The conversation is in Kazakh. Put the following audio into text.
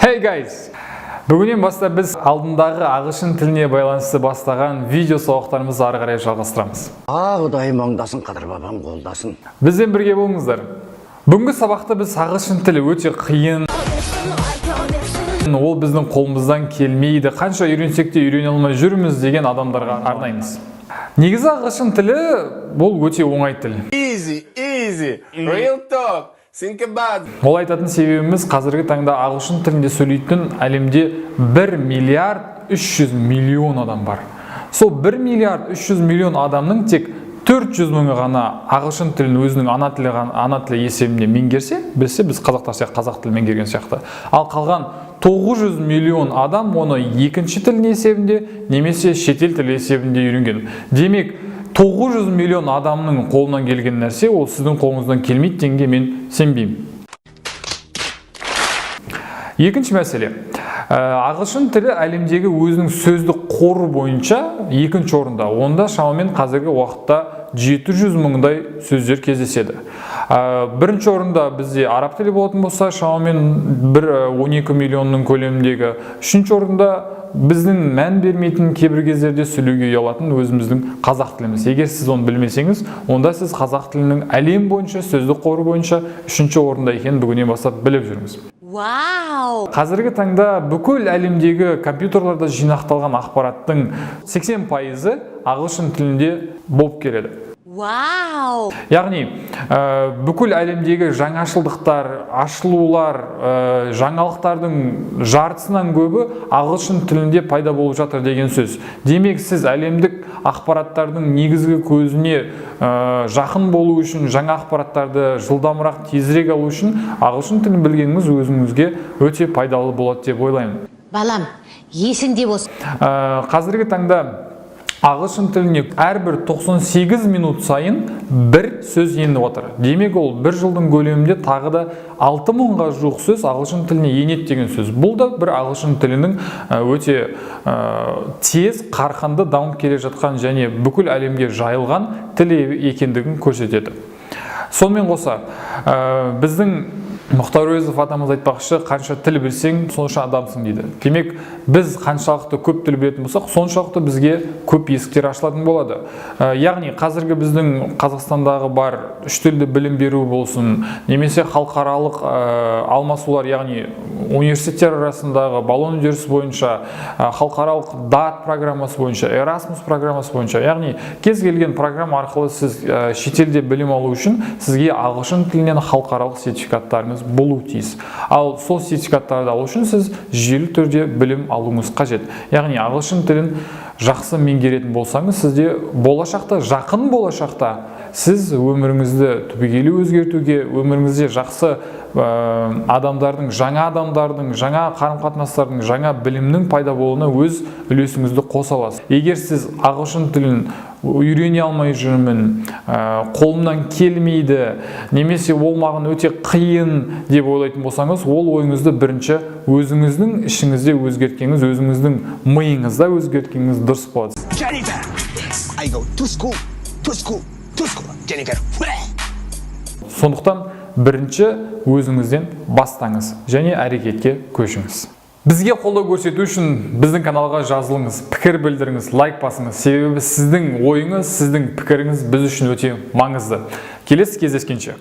Hey guys! Бүгіннен бастап біз алдындағы ағылшын тіліне байланысты бастаған видео сабақтарымызды ары қарай жалғастырамыз. Құдайым оңдасын, қадыр бабам қолдасын. Бізбен бірге болыңыздар. Бүгінгі сабақта біз ағылшын тілі өте қиын. Ол біздің қолымыздан келмейді. Қанша үйренсек те үйрене алмай жүрміз деген адамдарға арнаймыз. Негізі ағылшын тілі бұл өте оңай тіл. Easy, real talk. Ол айтатын себебіміз қазіргі таңда ағылшын тілінде сөйлейтін әлемде 1 миллиард 300 миллион адам бар. Сол 1 миллиард 300 миллион адамның тек 400 мыңы ғана ағылшын тілін өзінің ана тілі есебінде меңгерсе, біз қазақтар сияқты қазақ тілін меңгерген сияқты. Ал қалған 900 миллион адам оны екінші тілін есебінде немесе шетел тілі есебінде үйренген. Демек 900 миллион адамның қолынан келген нәрсе, ол сіздің қолыңыздан келмейді дегенге мен сенбеймін. Екінші мәселе. Ағылшын тілі әлемдегі өзінің сөздік қоры бойынша екінші орында. Онда шамамен қазіргі уақытта 700 мыңдай сөздер кездеседі. Бірінші орында бізде араб тілі болатын болса, шамамен 12 миллионның көлеміндегі. Үшінші орында біздің мән бермейтін кейбір кездерде сөйлеуге ұялатын өзіміздің қазақ тіліміз. Егер сіз оны білмесеңіз, онда сіз қазақ тілінің әлем бойынша, сөздік қоры бойынша үшінші орында екенін бүгіннен бастап біліп жүрміз. Қазіргі таңда бүкіл әлемдегі компьютерларда жинақталған ақпараттың 80% ағылшын тілінде болып келеді. Яғни, бүкіл әлемдегі жаңашылдықтар, ашылулар, жаңалықтардың жартысынан көбі ағылшын тілінде пайда болып жатыр деген сөз. Демек, сіз әлемдік ақпараттардың негізгі көзіне жақын болу үшін, жаңа ақпараттарды жылдамырақ тезірек алу үшін ағылшын тілін білгеніңіз өзіңізге өте пайдалы болады деп ойлаймын. Балам, есіңде болсын. Қазіргі таңда ағылшын тіліне әрбір 98 минут сайын бір сөз еніп отыр. Демек, ол бір жылдың көлемінде тағы да 6000-ға жуық сөз ағылшын тіліне енеді деген сөз. Бұл да бір ағылшын тілінің өте тез, қарқынды дамып келе жатқан және бүкіл әлемге жайылған тіл екендігін көрсетеді. Сонымен қоса, біздің Мұхтар Әуезов атамыз айтпақшы, қанша тіл білсең, сонша адамсың дейді. Демек, біз қаншалықты көп тіл білетін болсақ, соншалықты бізге көп есіктер ашылатын болады. Яғни, қазіргі біздің Қазақстандағы бар үш тілді білім беру болсын, немесе халықаралық алмасулар, яғни университеттер арасындағы баллон үдерісі бойынша, халықаралық DAT программасы бойынша, Erasmus программасы бойынша, яғни кез келген программа арқылы сіз шетелде білім алу үшін сізге ағылшын тілінен халықаралық сертификаттарыңыз болу тиіс. Ал сол сертификаттарды алу үшін сіз жүйелі түрде білім алуыңыз қажет. Яғни ағылшын тілін жақсы меңгеретін болсаңыз, сізде болашақта, жақын болашақта сіз өміріңізді түбегейлі өзгертуге, өміріңізде жақсы адамдардың, жаңа қарым-қатынастардың, жаңа білімнің пайда болуына өз үлесіңізді қоса аласыз. Егер сіз ағылшын тілін үйрене алмай жүрмін, қолымнан келмейді, немесе ол маған өте қиын деп ойлайтын болсаңыз, ол ойыңызды бірінші өзіңіздің ішіңізде өзгерткеңіз, өзіңіздің миыңызда өзгерткеңіз дұрыс болады. Сондықтан бірінші өзіңізден бастаңыз және әрекетке көшіңіз. Бізге қолдау көрсету үшін біздің каналға жазылыңыз, пікір білдіріңіз, лайк басыңыз. Себебі сіздің ойыңыз, сіздің пікіріңіз біз үшін өте маңызды. Келесі кездескенше.